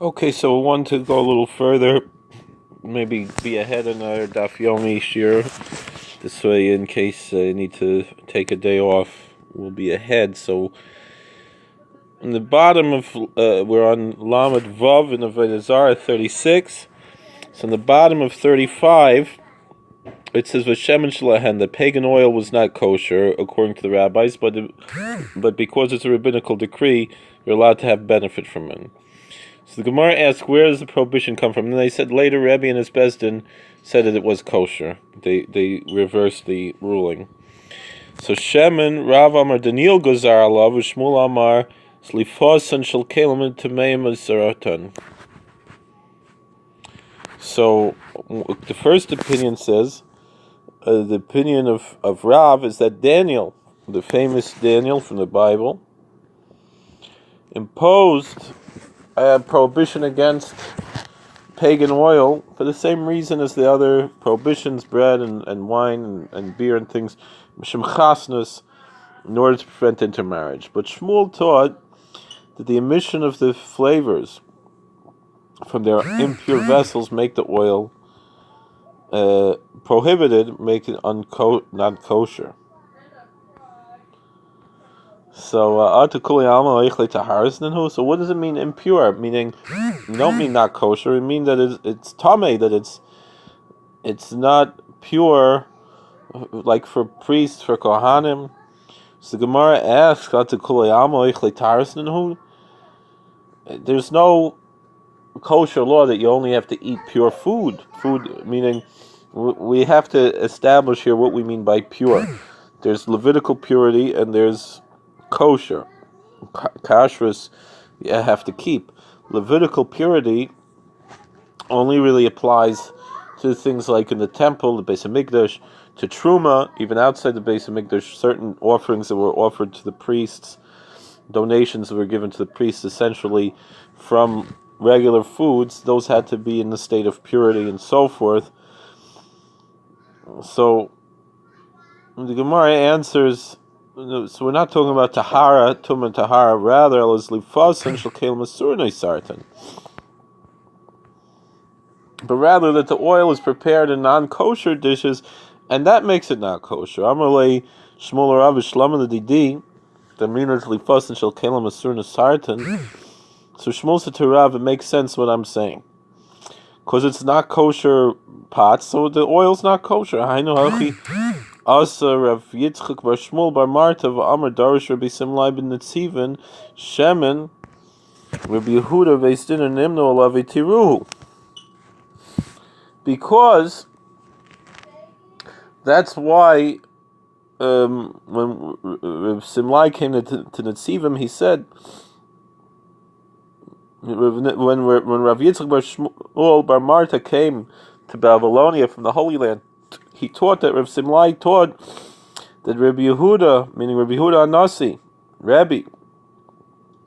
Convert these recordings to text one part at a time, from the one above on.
Okay, so we want to go a little further, maybe be ahead in our Daf Yomi shir. This way, in case I need to take a day off, we'll be ahead. So, in the bottom of, we're on Lamed Vav in Avodah Zarah 36. So, in the bottom of 35, it says, V'shemen shelahen, the pagan oil was not kosher, according to the rabbis, but because it's a rabbinical decree, you're allowed to have benefit from it. So the Gemara asks, where does the prohibition come from? And they said later Rebbe and his Bezdin said that it was kosher. They reversed the ruling. So Shemen, Rav Amar Daniel Gozar Alav, Shmuel Amar Slifosan Shel Kelim Tameim Zaratan. So the first opinion says, the opinion of Rav is that Daniel, the famous Daniel from the Bible, imposed a prohibition against pagan oil for the same reason as the other prohibitions, bread and wine and beer and things, Mishum Chasnus, in order to prevent intermarriage. But Shmuel taught that the emission of the flavors from their impure vessels make the oil prohibited, make it not kosher. So so what does it mean impure? Meaning, you don't mean not kosher. You mean that it's tamei, that it's not pure, like for priests, for kohanim. So the Gemara asks, there's no kosher law that you only have to eat pure food. Food meaning, we have to establish here what we mean by pure. There's Levitical purity and there's kosher. Kashrus you have to keep. Levitical purity only really applies to things like in the temple, the Beis HaMikdash, to Truma, even outside the Beis HaMikdash, certain offerings that were offered to the priests, donations that were given to the priests essentially from regular foods, those had to be in the state of purity and so forth. So the Gemara answers, so we're not talking about tahara, tum and tahara, rather as lifasan shel kelim asur sartan. But rather that the oil is prepared in non-kosher dishes, and that makes it not kosher. Amalei Shmuel Rav Shlomo the Didi, the minas lifasan shel kelim asur sartan. So Shmuel said to Rav, it makes sense what I'm saying, because it's not kosher pots, so the oil's not kosher. Hainu hachi. Asa Rav Yitzchak bar Shmuel bar Marta v'Amar Darish Rabbi Simlai ben Netziven Shemen Rabbi Yehuda ve'Isdin Nimno Alavi Tiruhu. Because that's why when Rav Simlai came to Netzivim, he said, when Rav Yitzchak bar Shmuel bar Marta came to Babylonia from the Holy Land, he taught that Rav Simlai taught that Rabbi Yehuda, meaning Rabbi Yehuda Anasi, Rabbi,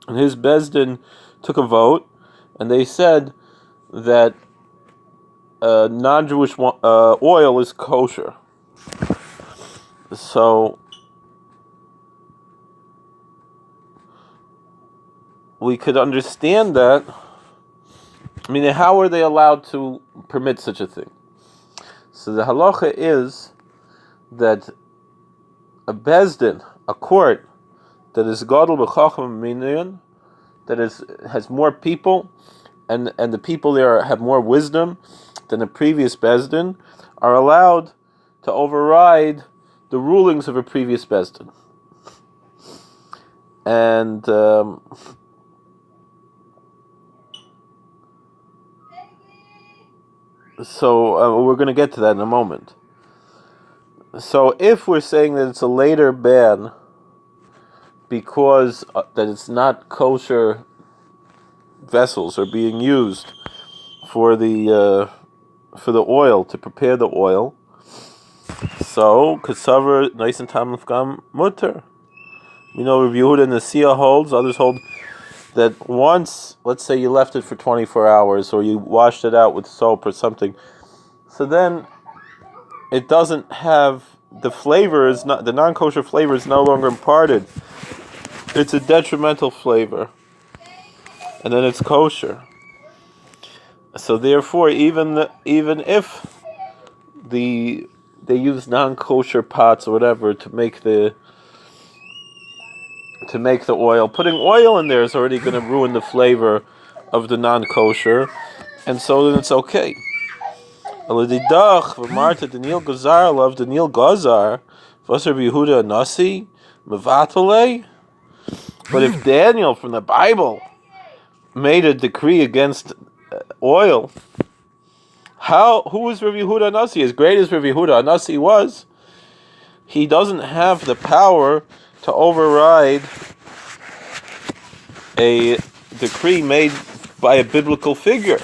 and his Bezdin took a vote, and they said that non-Jewish oil is kosher. So we could understand that. I mean, how are they allowed to permit such a thing? So the halacha is that a bezdin, a court that is gadol b'chacham minyan, that has more people, and the people there have more wisdom than the previous bezdin, are allowed to override the rulings of a previous bezdin. And so we're going to get to that in a moment. So if we're saying that it's a later ban because that it's not kosher vessels are being used for the oil, to prepare the oil, so kasaver nice and tam lefgam mutter. You know, Rabbi Yehuda and the Sia holds, others hold that once, let's say you left it for 24 hours or you washed it out with soap or something, so then it doesn't have the flavor, the non-kosher flavor is no longer imparted. It's a detrimental flavor, and then it's kosher. So therefore, even if they use non-kosher pots or whatever to make the oil, putting oil in there is already going to ruin the flavor of the non-kosher, and so then it's okay. Aladidach v'marta Daniel Gazar love Daniel Gazar v'asar Yehuda Nasi mevatale. But if Daniel from the Bible made a decree against oil, who was Rav Yehuda Nasi? As great as Rav Yehuda Nasi was, he doesn't have the power to override a decree made by a biblical figure.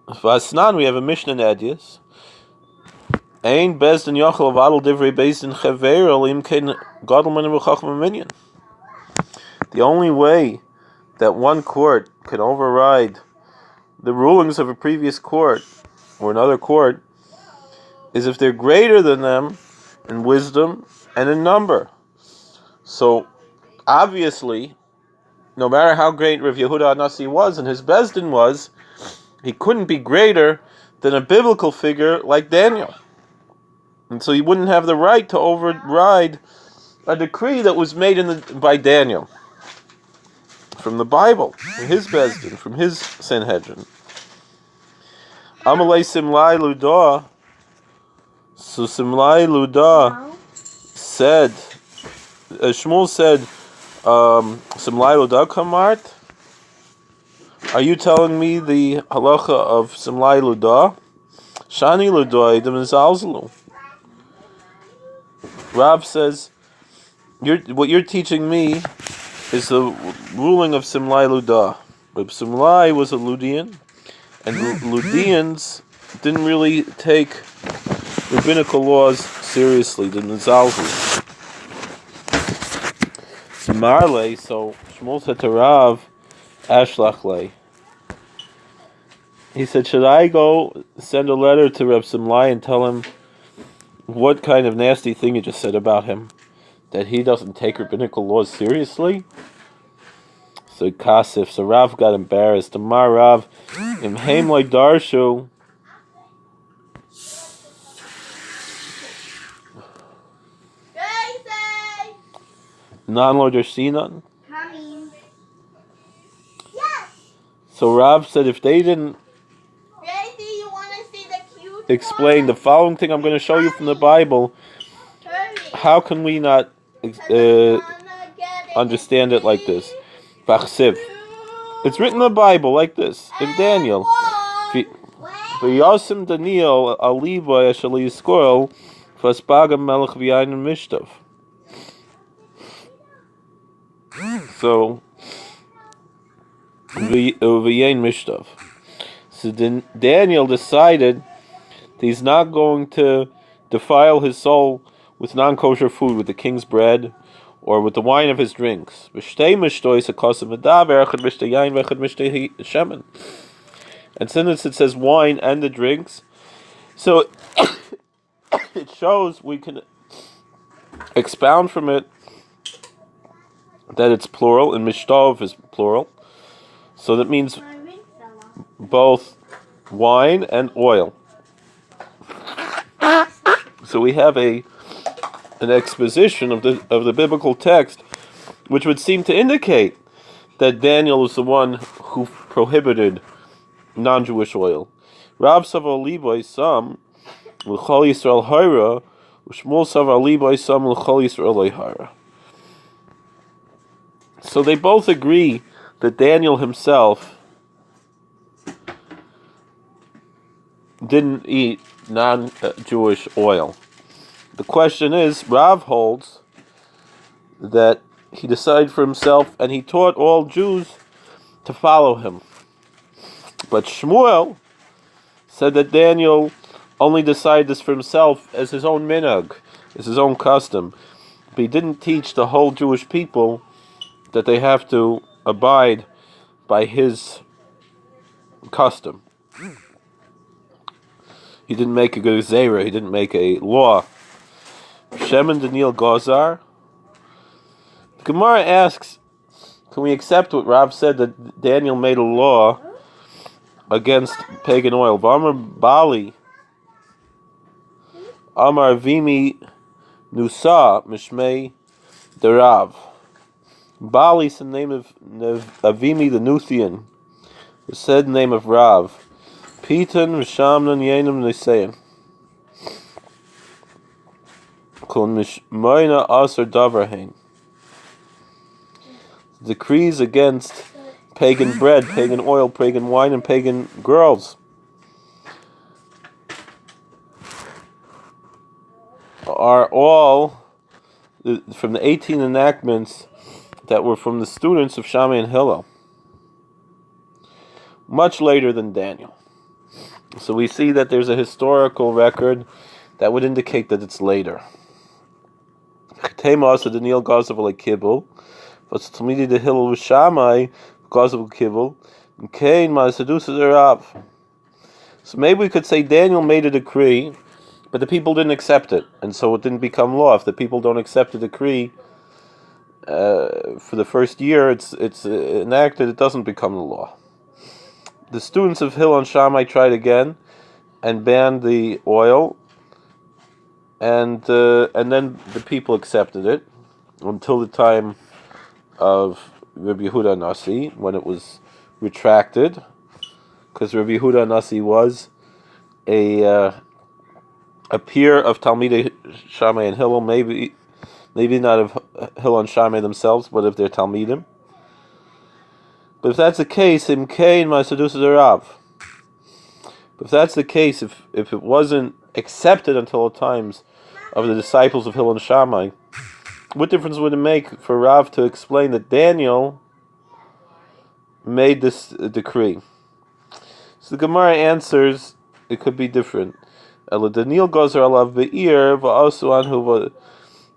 Vasnan, we have a Mishnah in Edius. Ein bezdin yochel avadol divrei bezdin chaver olim kein gadol men v'chacham minyan. The only way that one court can override the rulings of a previous court or another court is if they're greater than them in wisdom and in number. So, obviously, no matter how great Rav Yehuda Anasi was and his bezdin was, he couldn't be greater than a biblical figure like Daniel. And so he wouldn't have the right to override a decree that was made by Daniel from the Bible, from his bezdin, from his Sanhedrin. Amalei Simlai Ludah. So Simlai Ludah said, Shmuel said, Simlai Ludah Kamart. Are you telling me the halacha of Simlai Ludah? Shani Ludah Edom Zalzalu. Rav says, what you're teaching me is the ruling of Simlai Ludah. But Simlai was a Ludian, and Ludians didn't really take rabbinical laws seriously, the Nizalzi. Marley, so Shmuel said to Rav, Ashlachle. He said, should I go send a letter to Reb Simlai and tell him what kind of nasty thing you just said about him? That he doesn't take rabbinical laws seriously? So Kasif, so Rav got embarrassed. Amar Rav, im heim like darshu. Non-Lord Sinan. So Rav said if they didn't explain the following thing I'm going to show you from the Bible, how can we not understand it like this? Vachsiv. It's written in the Bible like this, in Daniel. V'yasim Daniel aliba yashali yiskorel v'aspaga melech v'yayin mishtav. So, v'yayin mishtav. So then Daniel decided that he's not going to defile his soul with non-kosher food, with the king's bread, or with the wine of his drinks. And since it says wine and the drinks, so it shows we can expound from it that it's plural, and mishtov is plural. So that means both wine and oil. So we have an exposition of the biblical text, which would seem to indicate that Daniel was the one who prohibited non-Jewish oil. Rav Savar Liboy Sam l'chol Yisrael Hara, Shmuel Savar Liboy Sam l'chol Yisrael Hara. So they both agree that Daniel himself didn't eat non-Jewish oil. The question is, Rav holds that he decided for himself and he taught all Jews to follow him. But Shmuel said that Daniel only decided this for himself as his own minhag, as his own custom. But he didn't teach the whole Jewish people that they have to abide by his custom. He didn't make a Zarah, he didn't make a law. Shem and Daniel Gazar. The Gemara asks, Can we accept what Rav said, that Daniel made a law against pagan oil? V'amar Bali, Amar Vimi Nusa Mishmei Derav. Bali is the name of Avimi the Nuthian, the said name of Rav. Pitan Mishamnan Yenim Nisayan. Kun Mishmoina Asar Davarhain. Decrees against pagan bread, pagan oil, pagan wine, and pagan girls are all from the 18 enactments that were from the students of Shammai and Hillel, much later than Daniel. So we see that there's a historical record that would indicate that it's later. Tema Daniel Gazav Kibbul, but Talmidi the Hillel with Shammai Gazav Kibbul, and Cain Masadus Zerav. So maybe we could say Daniel made a decree, but the people didn't accept it, and so it didn't become law. If the people don't accept the decree for the first year, it's enacted, it doesn't become the law. The students of Hillel and Shammai tried again and banned the oil, and then the people accepted it until the time of Rabbi Yehuda Nasi, when it was retracted, because Rabbi Yehuda Nasi was a peer of Talmidei Shammai and Hillel, maybe not of Hillel and Shammai themselves, but of their Talmidim. But if that's the case, if that's the case, if it wasn't accepted until the times of the disciples of Hillel and Shammai, what difference would it make for Rav to explain that Daniel made this decree? So the Gemara answers, it could be different. Daniel gozer alav be'ir va'asu anhu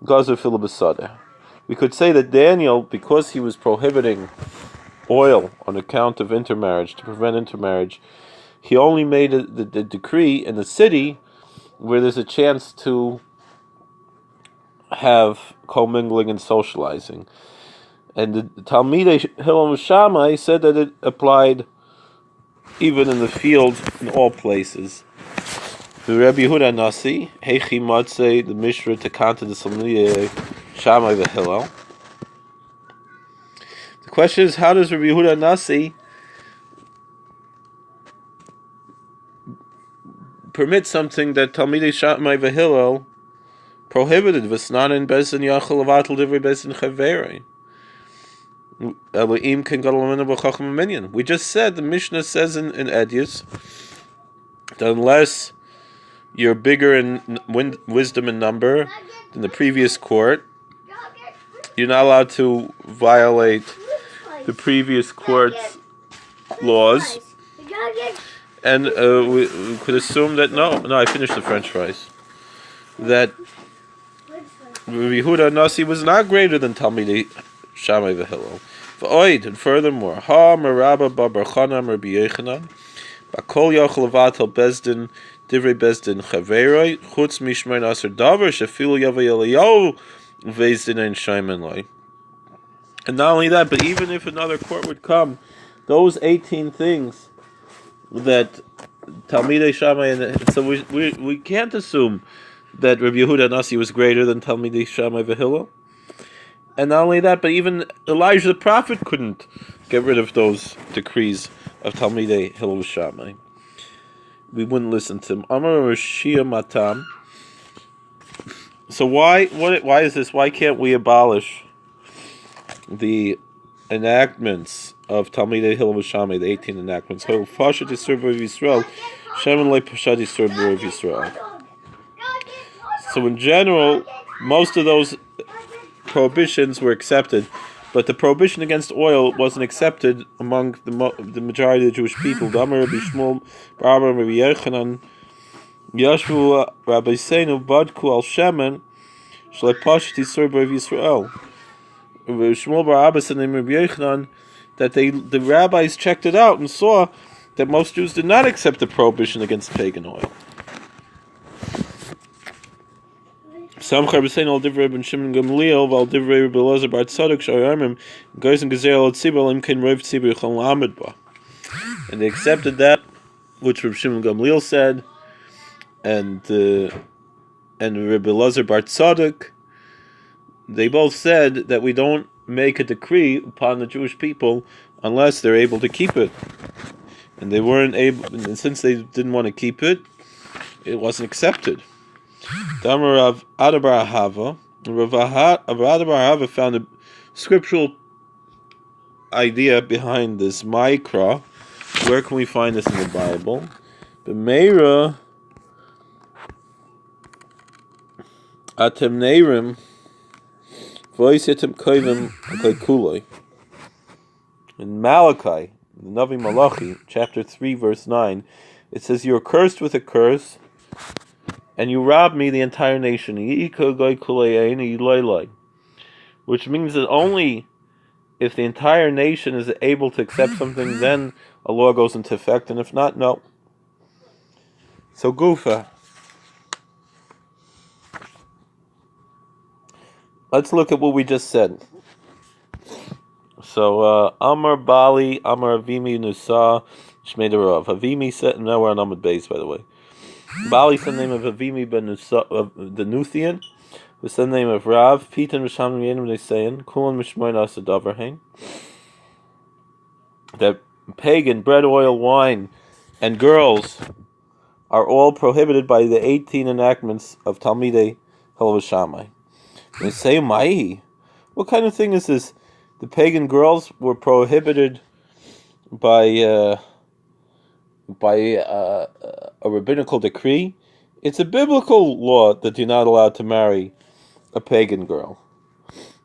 gozer fil b'sadeh. We could say that Daniel, because he was prohibiting oil on account of intermarriage, to prevent intermarriage, he only made the decree in the city where there's a chance to have commingling and socializing. And the Talmidei Hillel and Shammai said that it applied even in the field, in all places. The Rabbi Yehuda Nasi, Heichi Matzei, the Mishra Takanta the Talmidei Shammai the Hillel. The question is, how does Rabbi Yehuda Nasi permit something that Talmidei Shammai the Hillel prohibited? V'snanin bezin yachal avatel divrei bezin chaveri. Elohim can go b'chacham minyan. We just said, the Mishnah says in Edius, that unless you're bigger in wisdom and number than the previous court, you're not allowed to violate the previous court's laws. And we could assume that no, I finished the French fries. That Rabbi Yehuda Nasi was not greater than Talmidei Shammai v'Hillel. And furthermore, Ha Merabba Bar Chana Rabbi Yechanan, Bakol Yochel Avatel Bezdin Divrei Bezdin Chaveroi Chutz Mishmar Nasser Davar Shafilu Yavay Eliyahu Vezdin and Shaiman Loi. And not only that, but even if another court would come, those 18 things that Talmidei Shammai, and so we can't assume that Rabbi Yehuda Nasi was greater than Talmidei Shammai v'Hillel. And not only that, but even Elijah the prophet couldn't get rid of those decrees of Talmidei Hillel Shammai. We wouldn't listen to him. Amar Rashia Matam. So why is this? Why can't we abolish the enactments of Talmidei Hillel Shammai, the 18 enactments? So in general, most of those prohibitions were accepted, but the prohibition against oil wasn't accepted among the majority of the Jewish people. Damar Rabbi Shmuel, Rabbi Yechanan, Yashvu Rabbi Seinu Badku al Shemen, Shlei Pashti Sur B'Rav Yisrael. Shmuel Bar Abbas and Rabbi Yechanan, that the rabbis checked it out and saw that most Jews did not accept the prohibition against pagan oil. Samchar b'sein al divrei ben Shimon Gamliel v'al divrei Rabbi Elazar bar Tzadok sh'ayarmim goyzen gezer al tzibur im kein rov tzibur yichol la'amid ba. And they accepted that, which Rabbi Shimon Gamliel said, and Rabbi Elazar bar Tzadok, they both said that we don't make a decree upon the Jewish people unless they're able to keep it. And they weren't able, and since they didn't want to keep it, it wasn't accepted. Damar Rav Adabar Ahava, Rav Adabar Ahava found a scriptural idea behind this Ma'ikra. Where can we find this in the Bible? The Meira Atem Neirim Voisetem Koivim Kuloi. In Malachi, the Navi Malachi, chapter 3, verse 9, it says, "You are cursed with a curse, and you rob me, the entire nation." Which means that only if the entire nation is able to accept something, then a law goes into effect, and if not, no. So Gufa. Let's look at what we just said. So Amar Bali, Amar Avimi Nusa, Shmeidarav. Avimi said, now we're on Amud Beis, by the way. Bali said the name of Avimi ben Nusa, the Nuthian. Was the name of Rav. Pitan Risham Yenim they saying, Kulan Mishmoin Asa Davarhain. That pagan bread, oil, wine, and girls are all prohibited by the 18 enactments of Talmidei Halav Shammai. They say, Mai, what kind of thing is this? The pagan girls were prohibited by a rabbinical decree. It's a biblical law that you're not allowed to marry a pagan girl.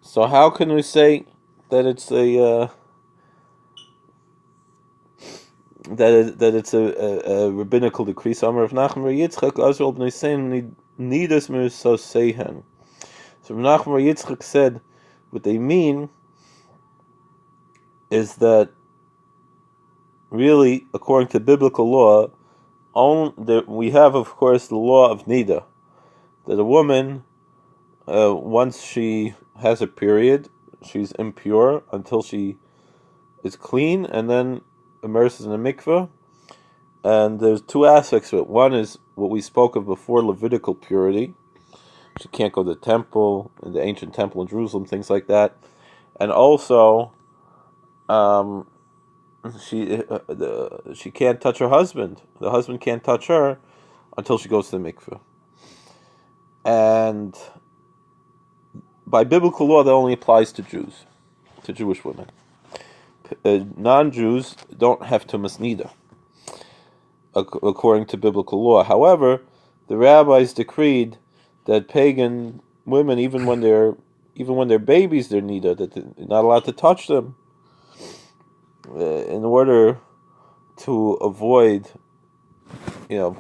So how can we say that it's a rabbinical decree? So Rav Nachman Bar Yitzchak Azrael b'nei Sein nidas mirasosehen. So Rav Nachman Bar Yitzchak said what they mean is that really, according to biblical law, we have, of course, the law of nida, that a woman, once she has a period, she's impure until she is clean, and then immerses in a mikveh. And there's two aspects to it. One is what we spoke of before, Levitical purity. She can't go to the temple, in the ancient temple in Jerusalem, things like that. And also, she can't touch her husband. The husband can't touch her until she goes to the mikveh. And by biblical law, that only applies to Jews, to Jewish women. Non-Jews don't have tumas nida, according to biblical law. However, the rabbis decreed that pagan women, even when they're babies, they're nida, that they're not allowed to touch them, in order to avoid,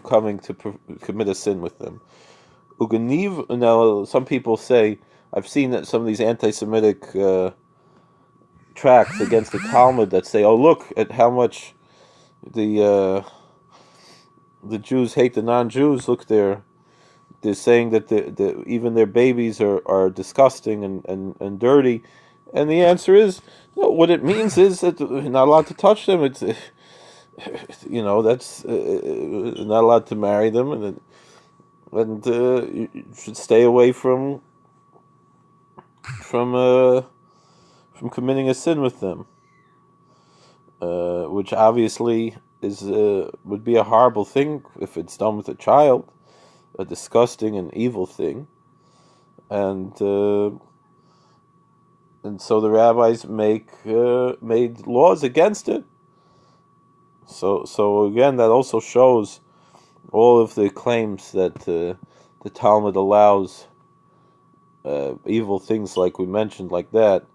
coming to commit a sin with them. Uganiv. Now, some people say, I've seen that some of these anti-Semitic tracts against the Talmud that say, "Oh, look at how much the Jews hate the non-Jews. Look, they're saying that even their babies are disgusting and dirty." And the answer is, no, what it means is that you're not allowed to touch them. It's that's not allowed to marry them, and you should stay away from committing a sin with them, which obviously would be a horrible thing if it's done with a child, a disgusting and evil thing, and so the rabbis made laws against it. So again, that also shows all of the claims that the Talmud allows evil things, like we mentioned, like that,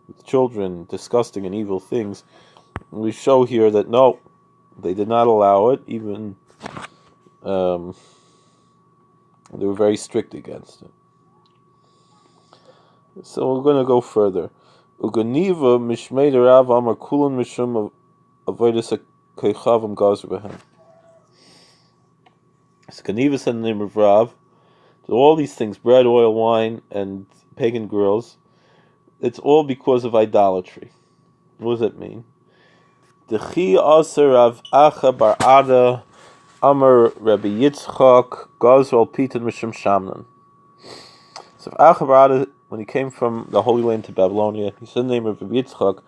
with children, disgusting and evil things. We show here that no, they did not allow it. Even they were very strict against it. So we're going to go further. Uganiva mishmei derav amar kulan mishum avodas kechavim gazer behem. So Ganiva said in the name of Rav So all these things, bread, oil, wine, and pagan girls, it's all because of idolatry. What does that mean? Dechi aser Rav Acha bar Ada Amar Rabbi Yitzchak Gazral Pitan Mishum Shamnan. So Acha bar Ada, when he came from the Holy Land to Babylonia, he said the name of Rabbi Yitzchak.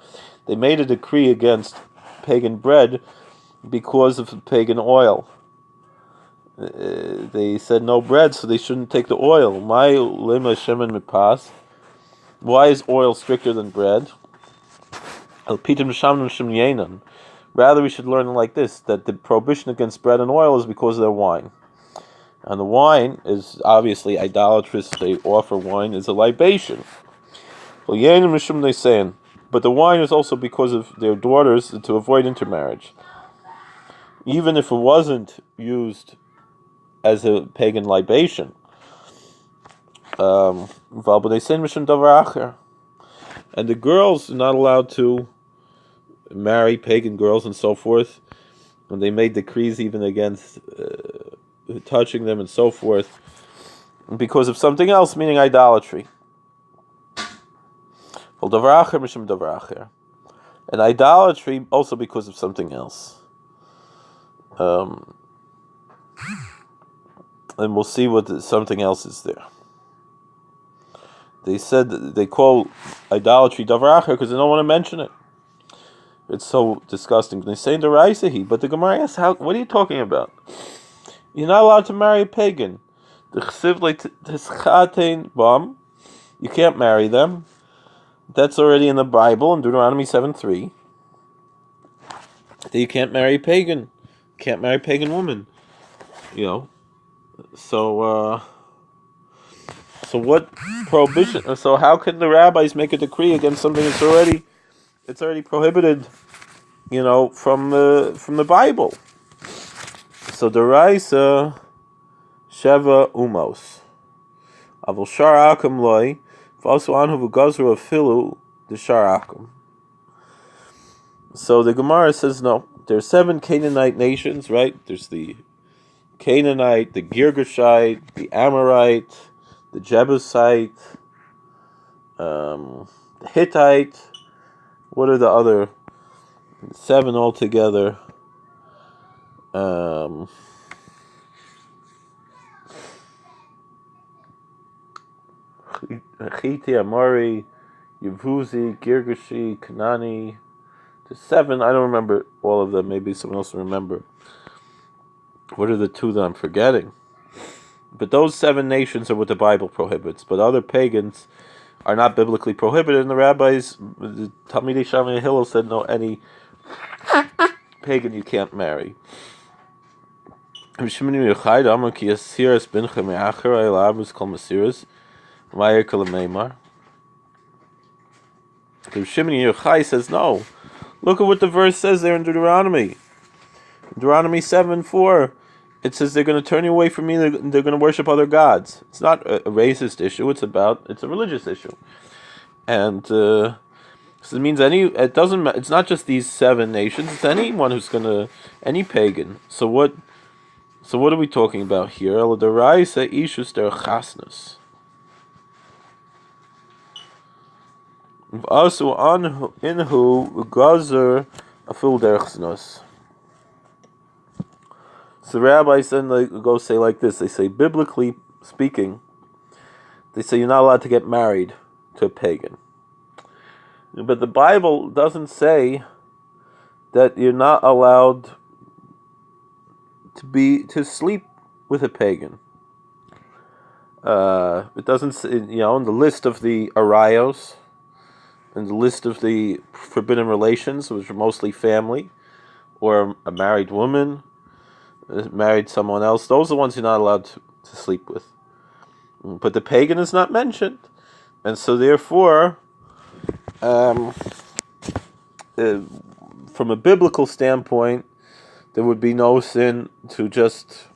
They made a decree against pagan bread because of the pagan oil. They said no bread, so they shouldn't take the oil. Why is oil stricter than bread? Rather, we should learn like this, that the prohibition against bread and oil is because of their wine. And the wine is obviously idolatrous. They offer wine as a libation. But the wine is also because of their daughters to avoid intermarriage. Even if it wasn't used as a pagan libation. And the girls are not allowed to marry pagan girls and so forth. And they made decrees even against touching them and so forth because of something else, meaning idolatry. And idolatry also because of something else. And we'll see what something else is there. They said that they call idolatry davar acher because they don't want to mention it. It's so disgusting. They say deraisahi, but the Gemara asks, what are you talking about? You're not allowed to marry a pagan. You can't marry them. That's already in the Bible in Deuteronomy 7:3. That you can't marry a pagan. You can't marry a pagan woman. So what prohibition? So how can the rabbis make a decree against something that's already prohibited? From the Bible. So the Raisa Sheva Umos Avol Shar Akum Loi Vasu Anhu V'Gazru Afilu the Shar Akum. So the Gemara says no. There's 7 Canaanite nations, right? There's the Canaanite, the Girgashite, the Amorite, the Jebusite, the Hittite. What are the other 7 altogether? Chiti, Amori, Yevuzi, Girgashi, Kanani. There's 7. I don't remember all of them. Maybe someone else will remember. What are the 2 that I'm forgetting? But those 7 nations are what the Bible prohibits. But other pagans are not biblically prohibited. And the rabbis, the Talmidei Shammai Hillel said no, any pagan you can't marry. The Shimon Yochai says no. Look at what the verse says there in Deuteronomy. Deuteronomy 7:4. It says they're going to turn you away from me. They're going to worship other gods. It's not a racist issue. It's a religious issue, and so it means it doesn't. It's not just these 7 nations. It's anyone who's any pagan. So what are we talking about here? Eladaraisa ishus der chasnus. Asu inhu gazer afil derchsnus. So the rabbis then go say like this. They say, biblically speaking, they say you're not allowed to get married to a pagan. But the Bible doesn't say that you're not allowed to sleep with a pagan. It doesn't say, in the list of the arayos, in the list of the forbidden relations, which are mostly family, or a married woman, married someone else, those are the ones you're not allowed to sleep with. But the pagan is not mentioned. And so therefore, from a biblical standpoint, there would be no sin to just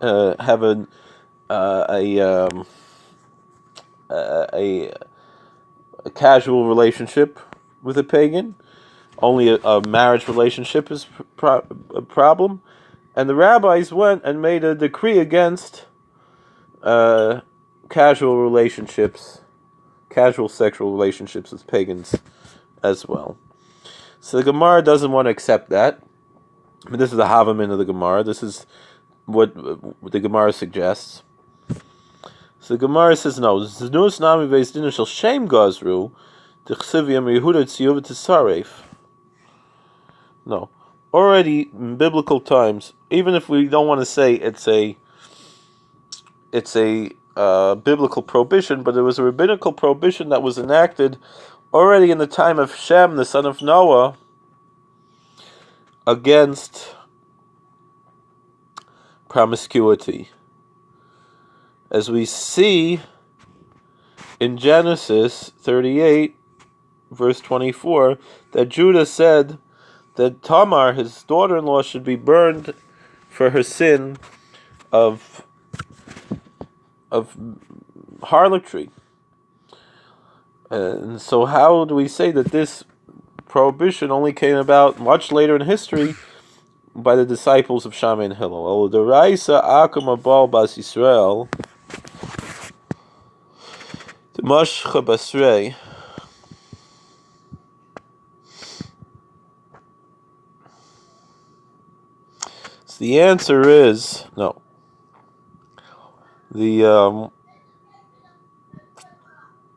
have a casual relationship with a pagan. Only a marriage relationship is a problem. And the rabbis went and made a decree against casual relationships, casual sexual relationships with pagans as well. So the Gemara doesn't want to accept that. But this is the Havamin of the Gemara. This is what the Gemara suggests. So the Gemara says no. Znus nami beis din shel shem gazru t'chsiviyam Yehuda tziyuv t'saref. No, already in biblical times, even if we don't want to say it's a biblical prohibition, but it was a rabbinical prohibition that was enacted already in the time of Shem, the son of Noah, against promiscuity. As we see in Genesis 38, verse 24, that Judah said that Tamar, his daughter-in-law, should be burned for her sin of harlotry. And so how do we say that this prohibition only came about much later in history by the disciples of Shammai and Hillel? The Raisa Akum Abal Bas Yisrael, the Mashcha Basrei. So the answer is no.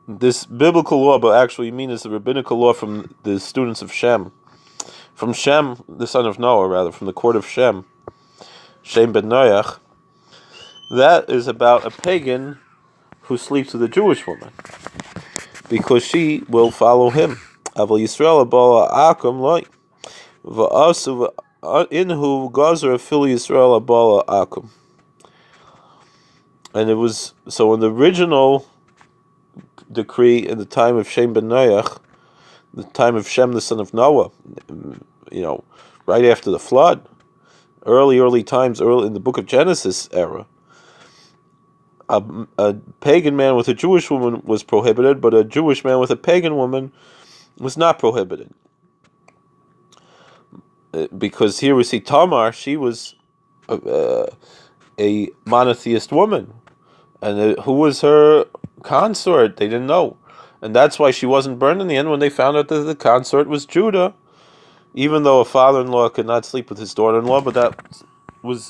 This biblical law, but actually you mean is the rabbinical law from the students of Shem. From Shem, the son of Noah, rather, from the court of Shem. Shem ben Noach. That is about a pagan who sleeps with a Jewish woman, because she will follow him. Aval Yisrael abala akum loy. Va'asu inhu gazer afili Yisrael abala akum. And it was, so in the original decree in the time of Shem ben Noach, the time of Shem the son of Noah, right after the flood, early times, early in the book of Genesis era, a pagan man with a Jewish woman was prohibited, but a Jewish man with a pagan woman was not prohibited. Because here we see Tamar, she was a monotheist woman. And who was her consort? They didn't know. And that's why she wasn't burned in the end when they found out that the consort was Judah. Even though a father-in-law could not sleep with his daughter-in-law, but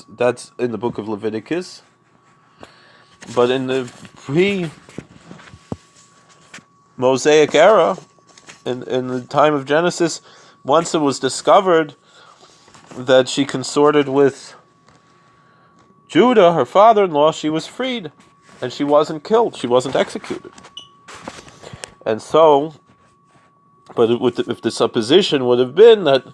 that's in the book of Leviticus. But in the pre-Mosaic era, in the time of Genesis, once it was discovered that she consorted with Judah, her father-in-law, she was freed. And she wasn't killed. She wasn't executed. And so, but if the supposition would have been that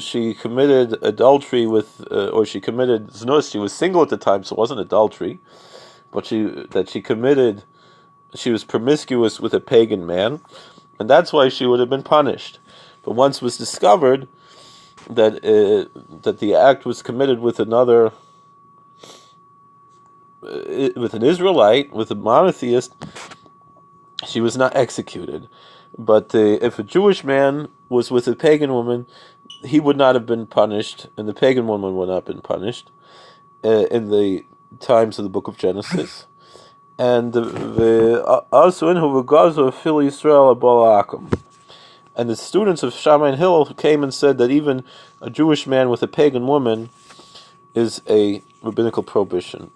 she committed adultery with, or she committed znus, she was single at the time, so it wasn't adultery, but she was promiscuous with a pagan man, and that's why she would have been punished. But once it was discovered that the act was committed with another, with an Israelite, with a monotheist, she was not executed. But if a Jewish man was with a pagan woman, he would not have been punished, and the pagan woman would not have been punished in the times of the book of Genesis. And and the students of Shammai and Hillel came and said that even a Jewish man with a pagan woman is a rabbinical prohibition.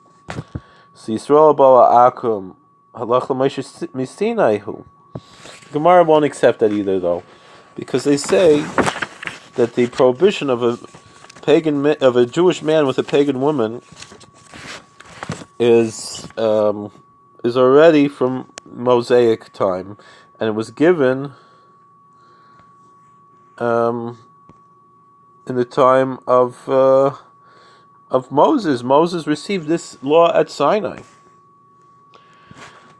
So Yisrael bala akum halach l'Moshe misinaihu. Gemara won't accept that either, though, because they say that the prohibition of a Jewish man with a pagan woman is already from Mosaic time, and it was given in the time of Moses. Moses received this law at Sinai.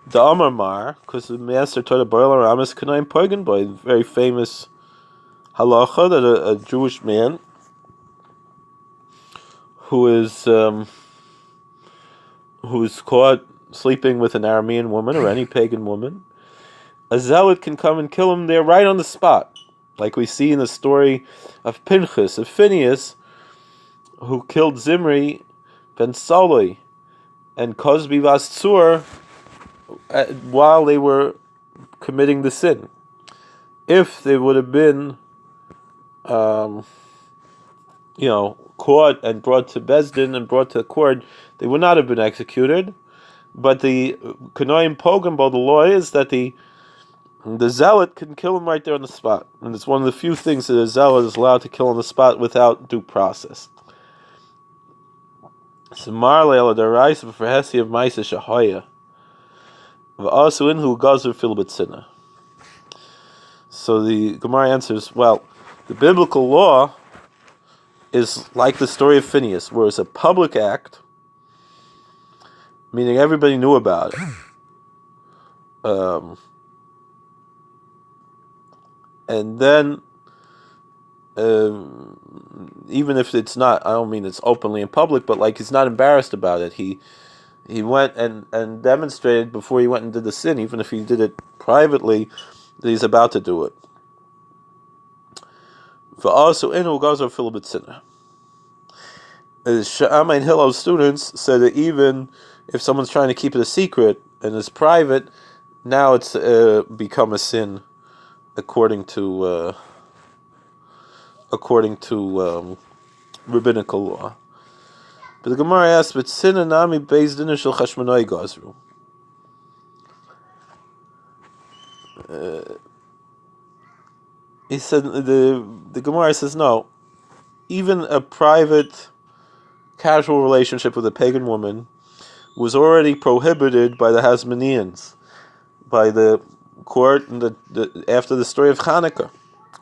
The Amar Mar, because the master taught a boiler Ramas Kanaim Pagan by very famous halacha that a Jewish man who is caught sleeping with an Aramean woman or any pagan woman, a zealot can come and kill him there right on the spot, like we see in the story of Phineas, who killed Zimri ben Saloi and Kozbi Vastzur while they were committing the sin. If they would have been, caught and brought to Bezdin and brought to court, they would not have been executed. But the Kanoim Pogamba, the law is that the zealot can kill him right there on the spot. And it's one of the few things that a zealot is allowed to kill on the spot without due process. So Marle the rice of Hesi of Maisa Shahoya. Also in who Gazer Filbitzina. So the Gemara answers, well, the biblical law is like the story of Phineas, where it's a public act, meaning everybody knew about it. And then, even if it's not, I don't mean it's openly in public, but like he's not embarrassed about it. He went and demonstrated before he went and did the sin, even if he did it privately, that he's about to do it. For also in who goes on Philip Sinner. Sha'ama and Hillel's students said that even if someone's trying to keep it a secret and it's private, now it's become a sin according to rabbinical law. But the Gemara asks, "But sin and nami based in shel chashmonai gazru." He said the Gemara says no. Even a private, casual relationship with a pagan woman was already prohibited by the Hasmoneans, by the court after the story of Hanukkah,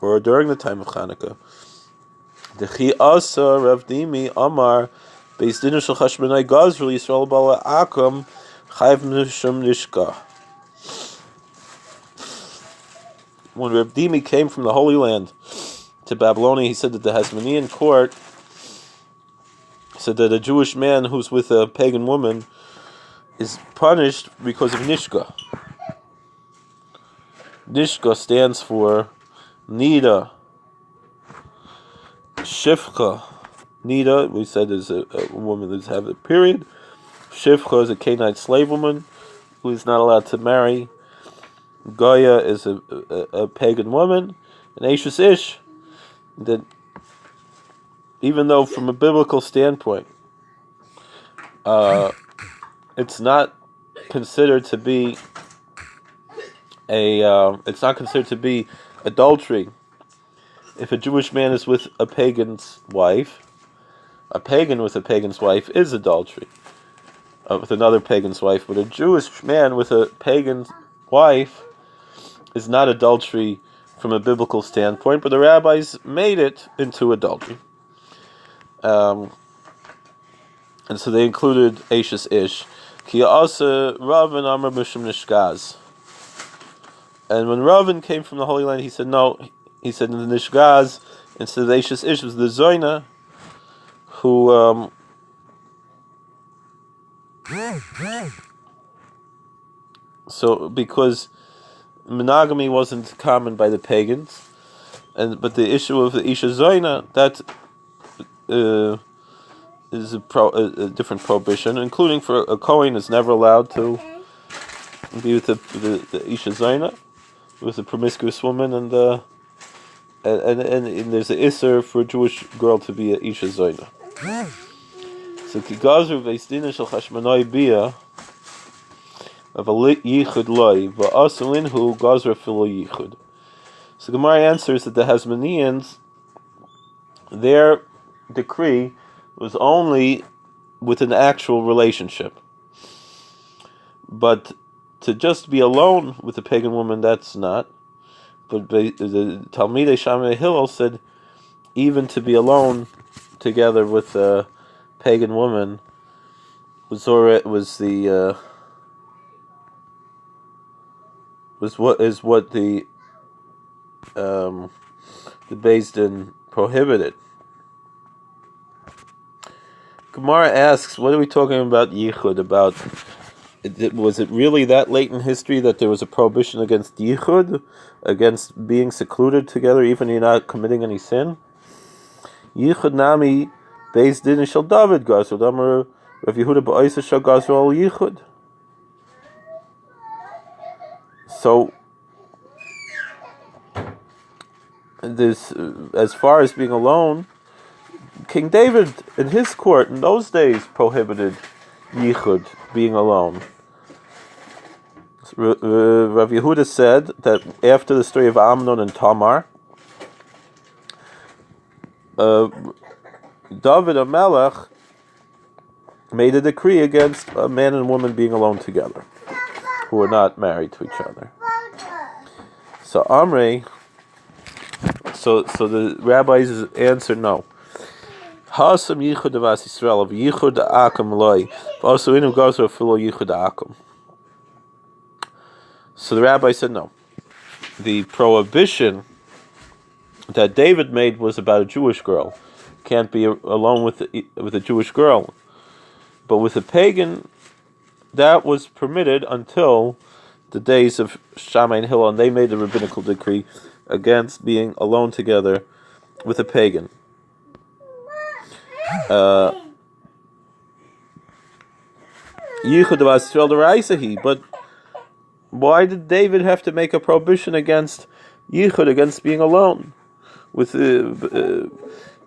or during the time of Hanukkah. The Chi Asa Rav Dimi Amar Beis Din Shel Chashmonai Gazru Yisrael Bala Akam Chayv Nishum Nishka. When Rav Dimi came from the Holy Land to Babylonia, he said that the Hasmonean court said that a Jewish man who's with a pagan woman is punished because of Nishka. Nishka stands for Nida, Shifcha. Nida, we said, is a woman that's having a period. Shifcha is a Canaanite slave woman who is not allowed to marry. Goya is a pagan woman. And Ashes Ish, that even though from a biblical standpoint, it's not considered to be adultery if a Jewish man is with a pagan's wife. A pagan with a pagan's wife is adultery with another pagan's wife, but a Jewish man with a pagan's wife is not adultery from a biblical standpoint, but the rabbis made it into adultery. And so they included Ashes Ish. Ki also Ravin Amar Mishum Nishgaz. And when Ravin came from the Holy Land, he said no. He said in the Nishgaz, instead of Ashes Ish, was the Zoina, who so because monogamy wasn't common by the pagans, but the issue of the Isha Zoina, that is a different prohibition, including for a Kohen is never allowed to be with the Isha Zoina, with a promiscuous woman, and there's an Isser for a Jewish girl to be a Isha Zoina. So Kigazu Veisdina Shel Chashmonai Bia of a Yichud Loi, Va'asulin Hu Gazra Filo Yichud. So Gemara answers that the Hasmoneans, their decree was only with an actual relationship. But to just be alone with a pagan woman, that's not. But the Talmud Shammai Hillel said even to be alone together with a pagan woman was what the Beis Din prohibited. Gemara asks, what are we talking about yichud about? Was it really that late in history that there was a prohibition against yichud, against being secluded together, even if you're not committing any sin? Yichud nami Beis Din shel David gasud amar Rav Yehuda ba'isa shagazru al yichud. So this, as far as being alone, King David in his court in those days prohibited yichud, being alone. Rav Yehuda said that after the story of Amnon and Tamar, David HaMelech made a decree against a man and woman being alone together, who were not married to each other. So Amrei, so the rabbis answered no. Hasam yichud avas Yisrael of yichud akam loy, also inu gazer filo yichud akam. So the rabbi said no. The prohibition that David made was about a Jewish girl. Can't be alone with a Jewish girl. But with a pagan, that was permitted until the days of Shammai and Hillel, and they made a rabbinical decree against being alone together with a pagan. But why did David have to make a prohibition against yichud, against being alone? With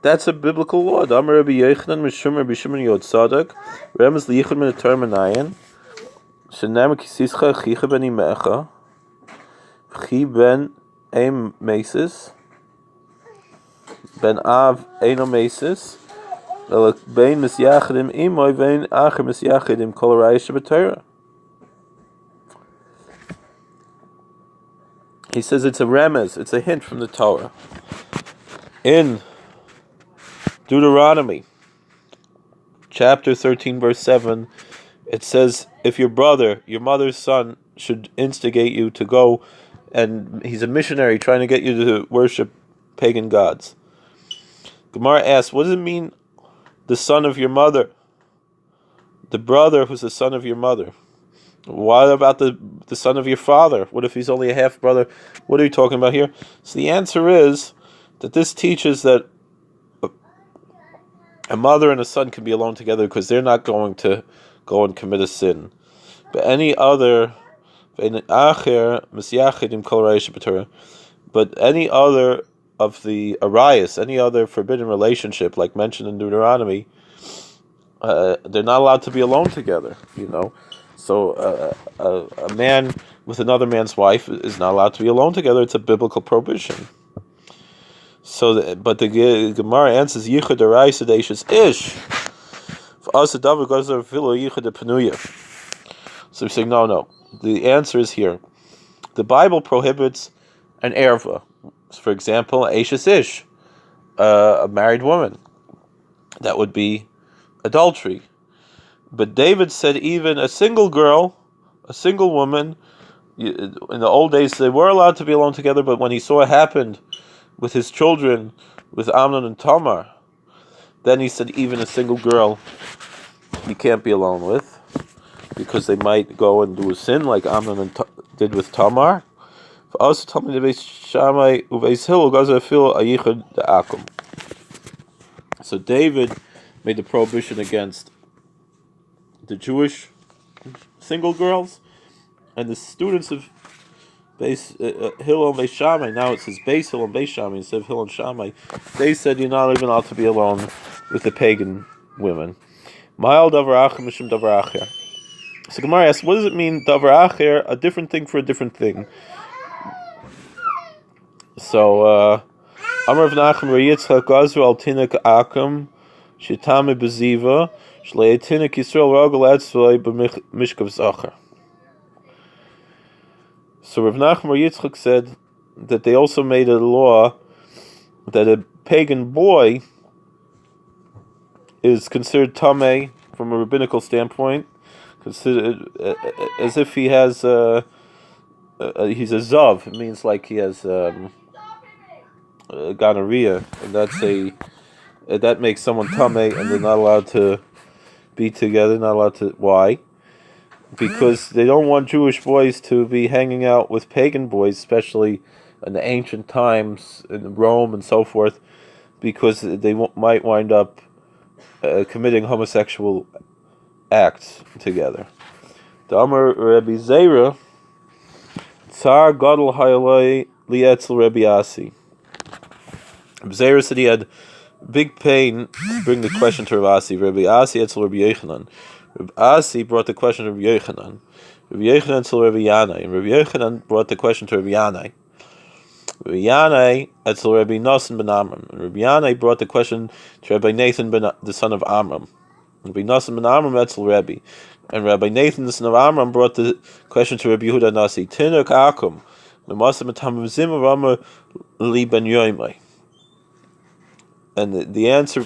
that's a biblical law. Amar Rabbi Yochanan Mishum Rabbi Shimon Yod Tzadok Remes liyichud min atar menayin shenem kisischa chicha ben imecha chi ben em mesis ben av eno mesis bein misyachidim imoy bein acher misyachidim kol harayis shebetorah. He says it's a remez, it's a hint from the Torah. In Deuteronomy, chapter 13, verse 7, it says, if your brother, your mother's son, should instigate you to go, and he's a missionary trying to get you to worship pagan gods. Gemara asks, what does it mean, the son of your mother? The brother who's the son of your mother. What about the son of your father? What if he's only a half brother? What are you talking about here? So the answer is that this teaches that a mother and a son can be alone together because they're not going to go and commit a sin. But any other, but any other of the arayas, any other forbidden relationship, like mentioned in Deuteronomy, they're not allowed to be alone together. So a man with another man's wife is not allowed to be alone together. It's a biblical prohibition. So, but the Gemara answers yichud araisa deishes ish. For us, the davar gozer filo yichud penuya. So we say no. The answer is here. The Bible prohibits an erva. For example, aishes ish, a married woman. That would be adultery. But David said even a single girl, a single woman, in the old days they were allowed to be alone together, but when he saw it happened with his children, with Amnon and Tamar, then he said even a single girl you can't be alone with, because they might go and do a sin like Amnon did with Tamar. So David made the prohibition against the Jewish single girls, and the students of Hillel and Beis Shammai, now it says Beis Hillel and Beis Shammai instead of Hillel and Shammai, they said you're not even allowed to be alone with the pagan women. Ma'al davar acher mishum davar acher. So Gemara asks, what does it mean, davar acher, a different thing for a different thing? So, Amar Rav Nachman Bar Yitzchak Gazru al Tinik Akam Shitame Beziva Shlei Tinik Yisrael Rogel Atzvay B'Mishkav Zachar. So Rav Nachman Bar Yitzchak said that they also made a law that a pagan boy is considered tamei from a rabbinical standpoint, considered as if he has he's a zav. It means like he has gonorrhea, and that makes someone tamei, and they're not allowed to be together. Not allowed to. Why? Because they don't want Jewish boys to be hanging out with pagan boys, especially in the ancient times in Rome and so forth, because they might wind up committing homosexual acts together. The Amar Rabbi Zarah, Tsar Gadol Hayaloi Lietzel Rabbi Asi. Rabbi Zarah said he had big pain to bring the question to Rabbi Asi. Rabbi Asi Etzel Rabbi Yochanan. Rabbi Asi brought the question to Rabbi Yochanan. Rabbi Yochanan Etzel Rabbi Yanai. And Rabbi Yochanan brought the question to Rabbi Yanai. Rabbi Yanai Etzel Rabbi Nosson ben Amram. And Rabbi Yanai brought the question to Rabbi Nathan ben the son of Amram. Rabbi Nosson ben Amram Etzel Rabbi. And Rabbi Nathan the son of Amram brought the question to Rabbi Yehuda Nasi. Tinuk Akum. L'masam etam Zim Rama li ben Yomi. And the answer.